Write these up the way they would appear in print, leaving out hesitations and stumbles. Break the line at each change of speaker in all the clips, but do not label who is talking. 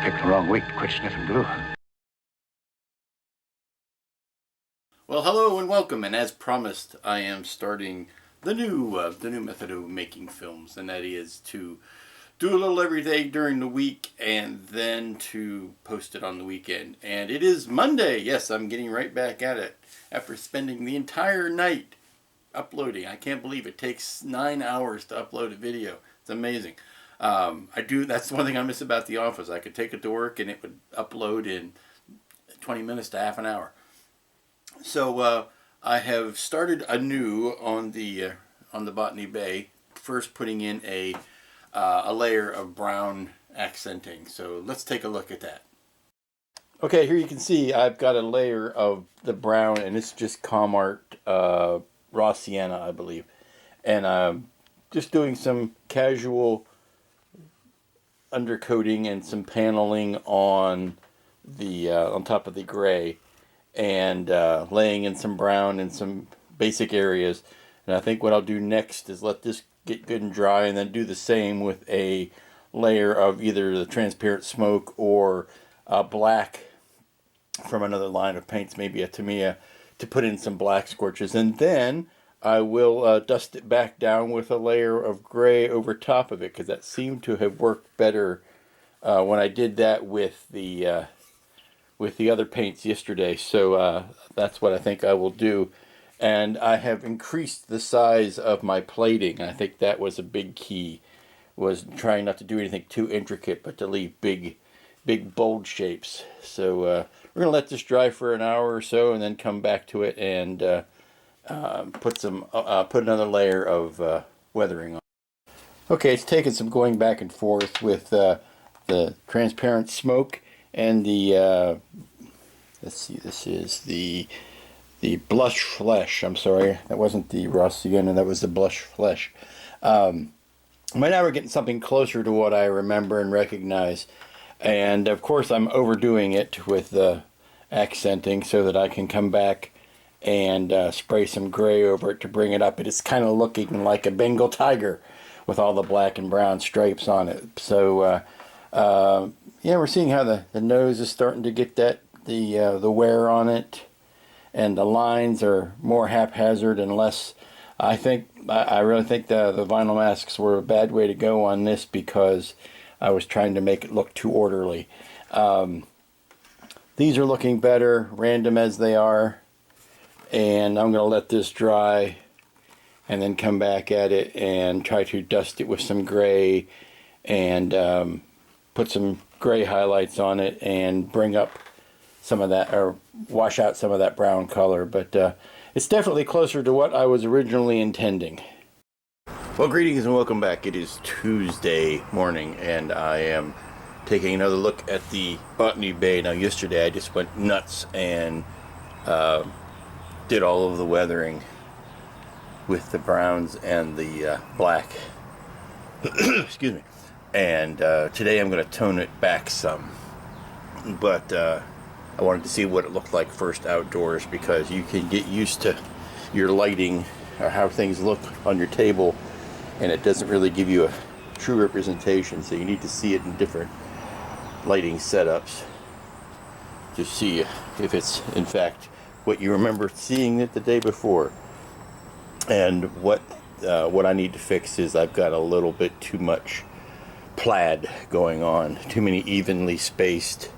picked the wrong week to quit sniffing glue.
Well, hello and welcome, and as promised, I am starting the new method of making films, and that is to do a little every day during the week and then to post it on the weekend. And it is Monday. Yes, I'm getting right back at it after spending the entire night uploading. I can't believe it takes 9 hours to upload a video. It's amazing. That's one thing I miss about the office. I could take it to work and it would upload in 20 minutes to half an hour. So I have started anew on the Botany Bay, first putting in a layer of brown accenting. So let's take a look at that. Okay, here you can see I've got a layer of the brown, and it's just Comart raw sienna, I believe, and I'm just doing some casual undercoating and some paneling on the on top of the gray, and laying in some brown in some basic areas. And I think what I'll do next is let this get good and dry, and then do the same with a layer of either the transparent smoke or black from another line of paints, maybe a Tamiya, to put in some black scorches. And then I will dust it back down with a layer of gray over top of it, because that seemed to have worked better when I did that with the other paints yesterday. So that's what I think I will do. And I have increased the size of my plating. I think that was a big key, was trying not to do anything too intricate, but to leave big bold shapes. So we're going to let this dry for an hour or so, and then come back to it and put another layer of weathering on. Okay, it's taken some going back and forth with the transparent smoke and the let's see, this is the blush flesh. I'm sorry, that wasn't the raw sienna, that was the blush flesh. By now we're getting something closer to what I remember and recognize, and of course I'm overdoing it with the accenting so that I can come back and spray some gray over it to bring it up. It is kind of looking like a Bengal tiger with all the black and brown stripes on it. So yeah, we're seeing how the nose is starting to get the wear on it, and the lines are more haphazard and less. I really think the vinyl masks were a bad way to go on this, because I was trying to make it look too orderly. These are looking better, random as they are, and I'm going to let this dry and then come back at it and try to dust it with some gray and put some gray highlights on it and bring up some of that, or wash out some of that brown color. But it's definitely closer to what I was originally intending. Well, greetings and welcome back. It is Tuesday morning, and I am taking another look at the Botany Bay. Now, yesterday I just went nuts and did all of the weathering with the browns and the black. Excuse me. And today I'm going to tone it back some. But I wanted to see what it looked like first outdoors, because you can get used to your lighting or how things look on your table, and it doesn't really give you a true representation. So you need to see it in different lighting setups to see if it's in fact what you remember seeing it the day before. And what I need to fix is I've got a little bit too much plaid going on, too many evenly spaced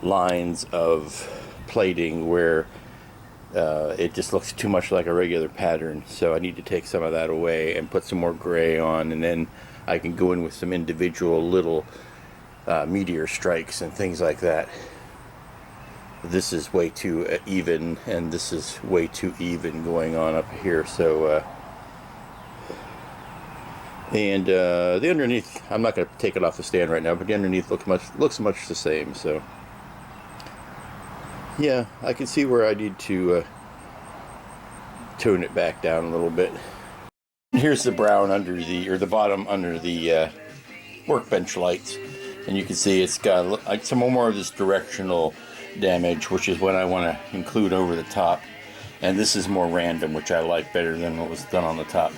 lines of plating where it just looks too much like a regular pattern. So I need to take some of that away and put some more gray on, and then I can go in with some individual little meteor strikes and things like that. This is way too even, and this is way too even going on up here. So and the underneath, I'm not going to take it off the stand right now, but the underneath looks much the same. So yeah, I can see where I need to tone it back down a little bit. Here's the brown under the bottom under the workbench lights, and you can see it's got like some more of this directional damage, which is what I want to include over the top. And this is more random, which I like better than what was done on the top.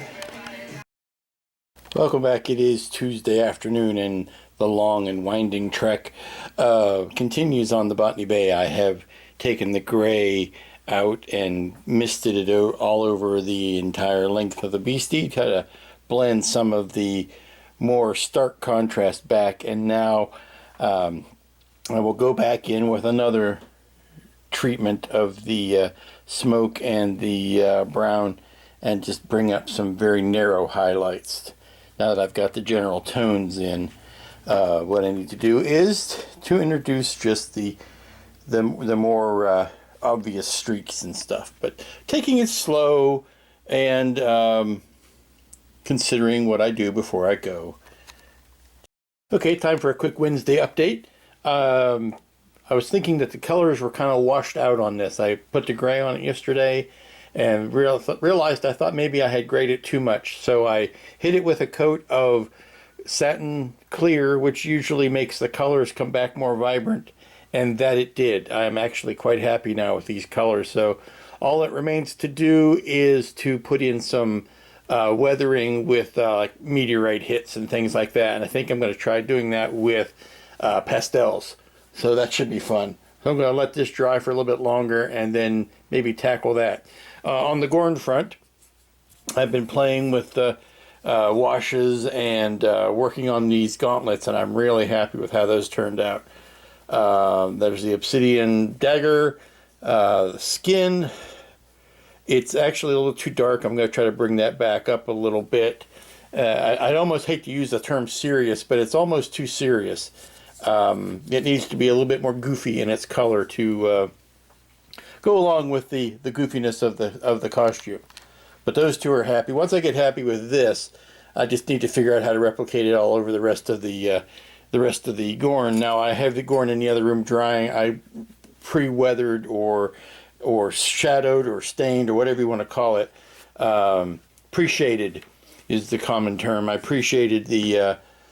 Welcome back. It is Tuesday afternoon, and the long and winding trek continues on the Botany Bay. I have taken the gray out and misted it all over the entire length of the beastie, try to blend some of the more stark contrast back, and now I will go back in with another treatment of the smoke and the brown and just bring up some very narrow highlights. Now that I've got the general tones in, what I need to do is to introduce just the more obvious streaks and stuff, but taking it slow and considering what I do before I go. Okay, time for a quick Wednesday update. I was thinking that the colors were kind of washed out on this. I put the gray on it yesterday and realized I thought maybe I had grayed it too much. So I hit it with a coat of satin clear, which usually makes the colors come back more vibrant, and that it did. I'm actually quite happy now with these colors. So all that remains to do is to put in some weathering with like meteorite hits and things like that. And I think I'm going to try doing that with pastels. So that should be fun. So I'm going to let this dry for a little bit longer and then maybe tackle that. On the Goren front, I've been playing with the washes and working on these gauntlets, and I'm really happy with how those turned out. There's the obsidian dagger, the skin. It's actually a little too dark. I'm going to try to bring that back up a little bit. I'd almost hate to use the term serious, but it's almost too serious. It needs to be a little bit more goofy in its color to go along with the goofiness of the costume. But those two are happy. Once I get happy with this, I just need to figure out how to replicate it all over the rest of the Goren. Now I have the Goren in the other room drying. I pre-weathered or shadowed or stained or whatever you want to call it. Pre-shaded is the common term. I pre-shaded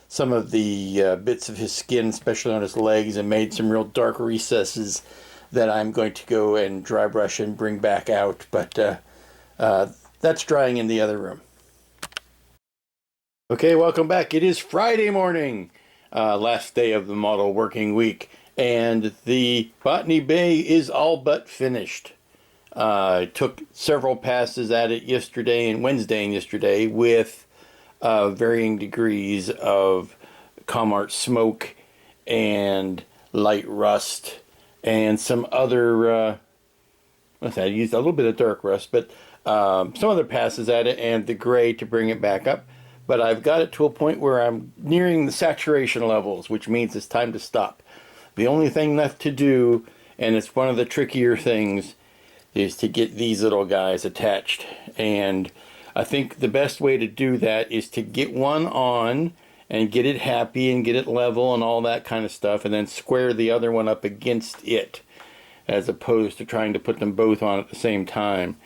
some of the bits of his skin, especially on his legs, and made some real dark recesses that I'm going to go and dry brush and bring back out. But that's drying in the other room. Okay, welcome back. It is Friday morning, last day of the model working week, and the Botany Bay is all but finished. I took several passes at it yesterday and Wednesday and yesterday with varying degrees of Comart smoke and light rust and some other, I used a little bit of dark rust, but some other passes at it and the gray to bring it back up. But I've got it to a point where I'm nearing the saturation levels, which means it's time to stop. The only thing left to do, and it's one of the trickier things, is to get these little guys attached. And I think the best way to do that is to get one on and get it happy and get it level and all that kind of stuff, and then square the other one up against it, as opposed to trying to put them both on at the same time.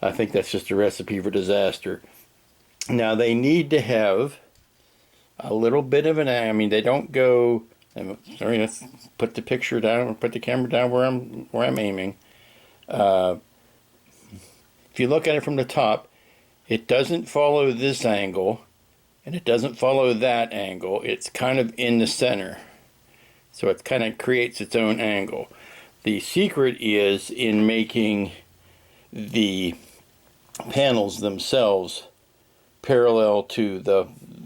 I think that's just a recipe for disaster. Now they need to have a little bit of they don't go, sorry, let's put the picture down, put the camera down where I'm aiming. If you look at it from the top, it doesn't follow this angle and it doesn't follow that angle. It's kind of in the center. So it kind of creates its own angle. The secret is in making the panels themselves parallel to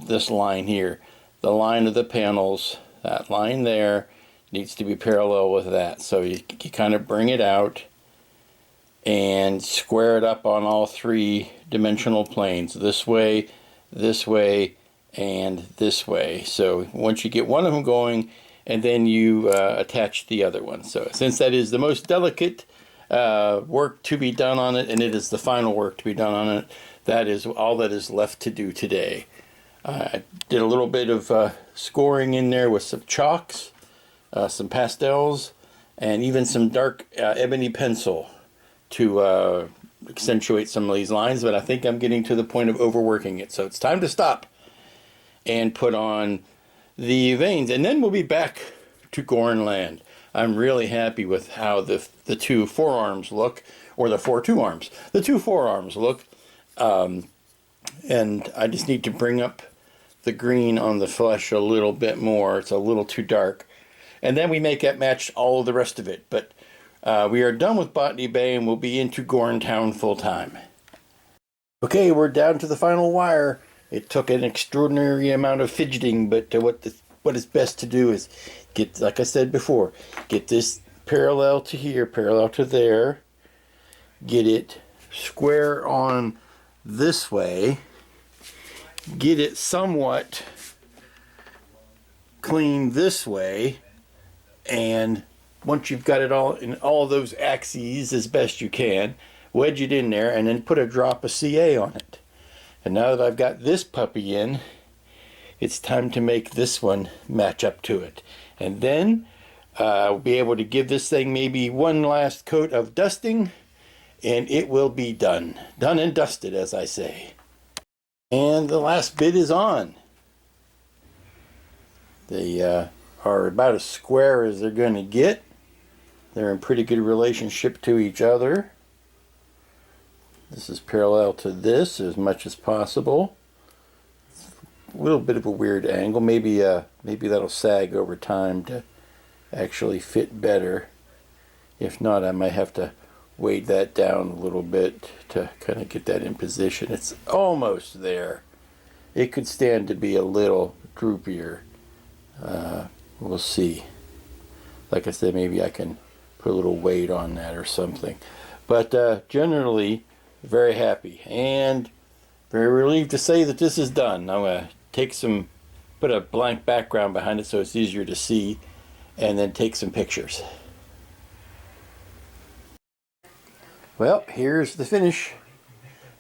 this line here. The line of the panels, that line there, needs to be parallel with that. So you kind of bring it out and square it up on all three dimensional planes. This way, and this way. So once you get one of them going, and then you attach the other one. So since that is the most delicate work to be done on it, and it is the final work to be done on it, that is all that is left to do today. I did a little bit of scoring in there with some chalks, some pastels, and even some dark ebony pencil to accentuate some of these lines, but I think I'm getting to the point of overworking it. So it's time to stop and put on the veins, and then we'll be back to Goren land. I'm really happy with how the two forearms look, or the two forearms look, and I just need to bring up the green on the flesh a little bit more. It's a little too dark. And then we make that match all of the rest of it. But we are done with Botany Bay and we'll be into Goren Town full time. Okay, we're down to the final wire. It took an extraordinary amount of fidgeting, but what is best to do is get, like I said before, get this parallel to here, parallel to there. Get it square on this way. Get it somewhat clean this way. And once you've got it all in all those axes as best you can, wedge it in there and then put a drop of CA on it. And now that I've got this puppy in, it's time to make this one match up to it. And then I'll be able to give this thing maybe one last coat of dusting, and it will be done. Done and dusted, as I say. And the last bit is on. They are about as square as they're going to get. They're in pretty good relationship to each other. This is parallel to this as much as possible. A little bit of a weird angle. Maybe that'll sag over time to actually fit better. If not, I might have to weight that down a little bit to kind of get that in position. It's almost there. It could stand to be a little droopier. We'll see. Like I said, maybe I can put a little weight on that or something. But generally, very happy and very relieved to say that this is done. I'm going to put a blank background behind it so it's easier to see, and then take some pictures. Well, here's the finish.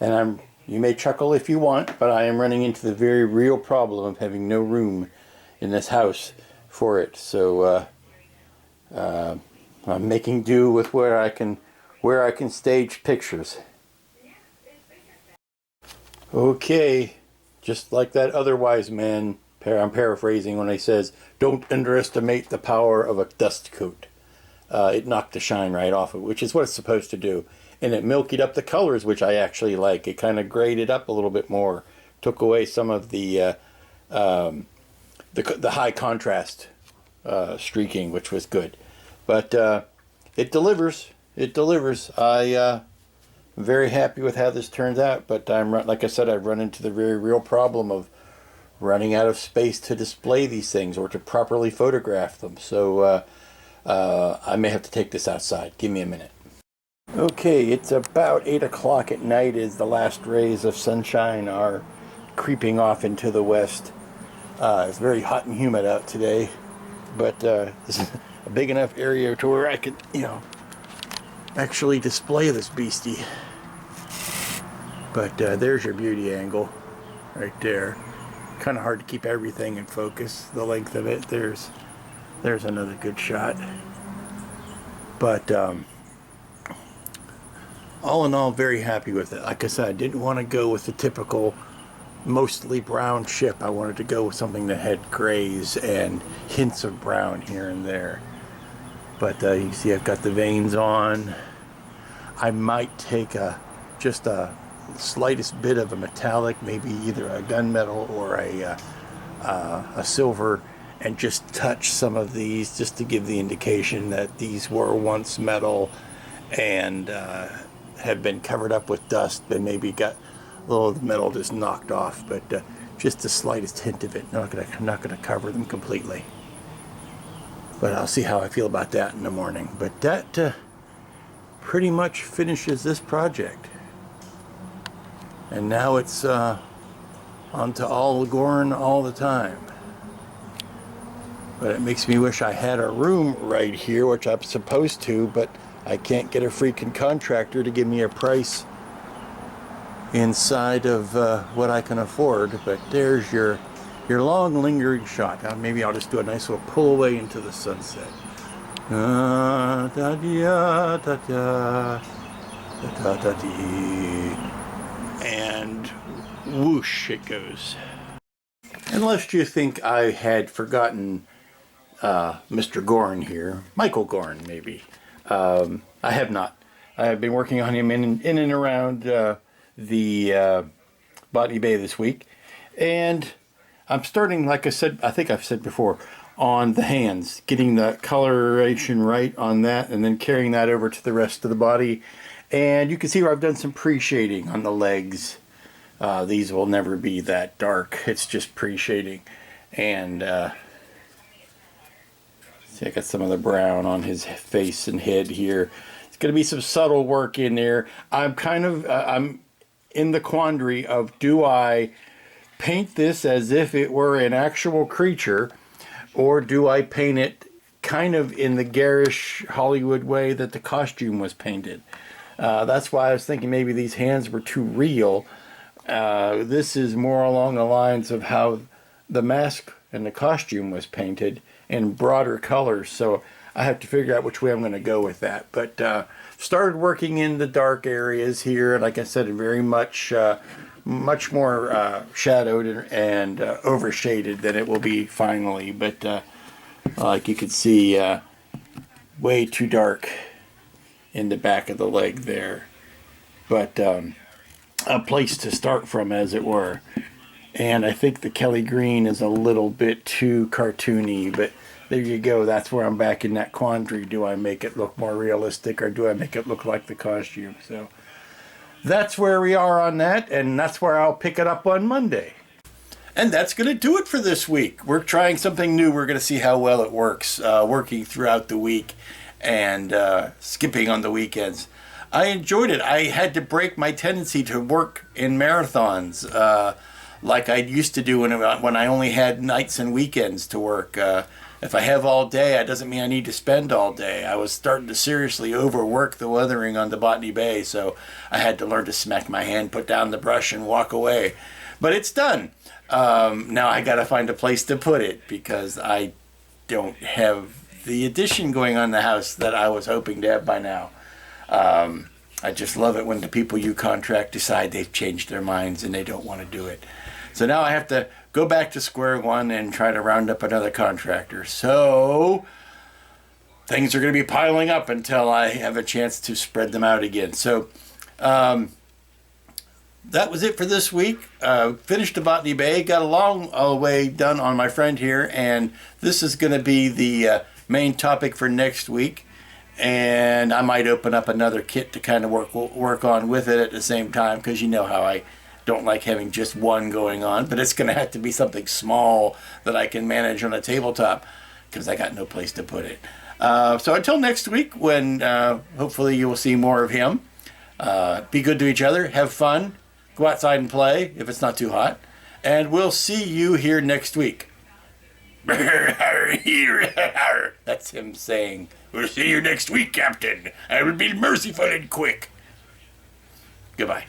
And you may chuckle if you want, but I am running into the very real problem of having no room in this house for it. So I'm making do with where I can stage pictures. Okay, just like that other wise man, I'm paraphrasing when he says, don't underestimate the power of a dust coat. It knocked the shine right off of it, which is what it's supposed to do. And it milkied up the colors, which I actually like. It kind of graded up a little bit more, took away some of the high contrast streaking, which was good. But it delivers. It delivers. I'm very happy with how this turns out. But like I said, I've run into the very real problem of running out of space to display these things or to properly photograph them. So I may have to take this outside. Give me a minute. Okay, it's about 8 o'clock at night as the last rays of sunshine are creeping off into the west. It's very hot and humid out today, but this is a big enough area to where I could, actually display this beastie. But there's your beauty angle right there. Kind of hard to keep everything in focus, the length of it. There's another good shot. But all in all, very happy with it. Like I said, I didn't want to go with the typical mostly brown ship. I wanted to go with something that had grays and hints of brown here and there. But you can see I've got the veins on. I might take just a slightest bit of a metallic, maybe either a gunmetal or a silver, and just touch some of these just to give the indication that these were once metal and have been covered up with dust, but maybe got a little of the metal just knocked off, but just the slightest hint of it. I'm not gonna cover them completely, but I'll see how I feel about that in the morning. But that pretty much finishes this project, and now it's on to all Goren all the time. But it makes me wish I had a room right here, which I'm supposed to, but I can't get a freaking contractor to give me a price inside of what I can afford. But there's your long lingering shot. Now maybe I'll just do a nice little pull away into the sunset. And whoosh it goes. Unless you think I had forgotten Mr. Goren here, Michael Goren maybe. I have not. I have been working on him in and around the Botany Bay this week, and I'm starting, like I said, I think I've said before, on the hands, getting the coloration right on that, and then carrying that over to the rest of the body. And you can see where I've done some pre-shading on the legs. These will never be that dark. It's just pre-shading. And see, I got some of the brown on his face and head here. It's going to be some subtle work in there. I'm kind of, I'm in the quandary of, do I paint this as if it were an actual creature, or do I paint it kind of in the garish Hollywood way that the costume was painted? That's why I was thinking maybe these hands were too real. This is more along the lines of how the mask and the costume was painted in broader colors. So I have to figure out which way I'm going to go with that. But started working in the dark areas here. Like I said, very much much more shadowed and overshaded than it will be finally. But like you can see, way too dark in the back of the leg there. But a place to start from, as it were. And I think the Kelly green is a little bit too cartoony, but there you go. That's where I'm back in that quandary. Do I make it look more realistic, or do I make it look like the costume? So that's where we are on that, and that's where I'll pick it up on Monday. And that's going to do it for this week. We're trying something new. We're going to see how well it works, working throughout the week and skipping on the weekends. I enjoyed it. I had to break my tendency to work in marathons like I used to do when I only had nights and weekends to work. If I have all day, that doesn't mean I need to spend all day. I was starting to seriously overwork the weathering on the Botany Bay, so I had to learn to smack my hand, put down the brush, and walk away. But it's done. Now I got to find a place to put it, because I don't have the addition going on in the house that I was hoping to have by now. I just love it when the people you contract decide they've changed their minds and they don't want to do it. So now I have to go back to square one and try to round up another contractor. So things are going to be piling up until I have a chance to spread them out again. So that was it for this week. Finished the Botany Bay, got a long way done on my friend here, and this is going to be the main topic for next week. And I might open up another kit to kind of work on with it at the same time, because you know how I don't like having just one going on. But it's going to have to be something small that I can manage on a tabletop, because I got no place to put it. So until next week, when hopefully you will see more of him. Be good to each other, have fun, go outside and play if it's not too hot, and we'll see you here next week. That's him saying, "We'll see you next week, Captain. I will be merciful and quick." Goodbye.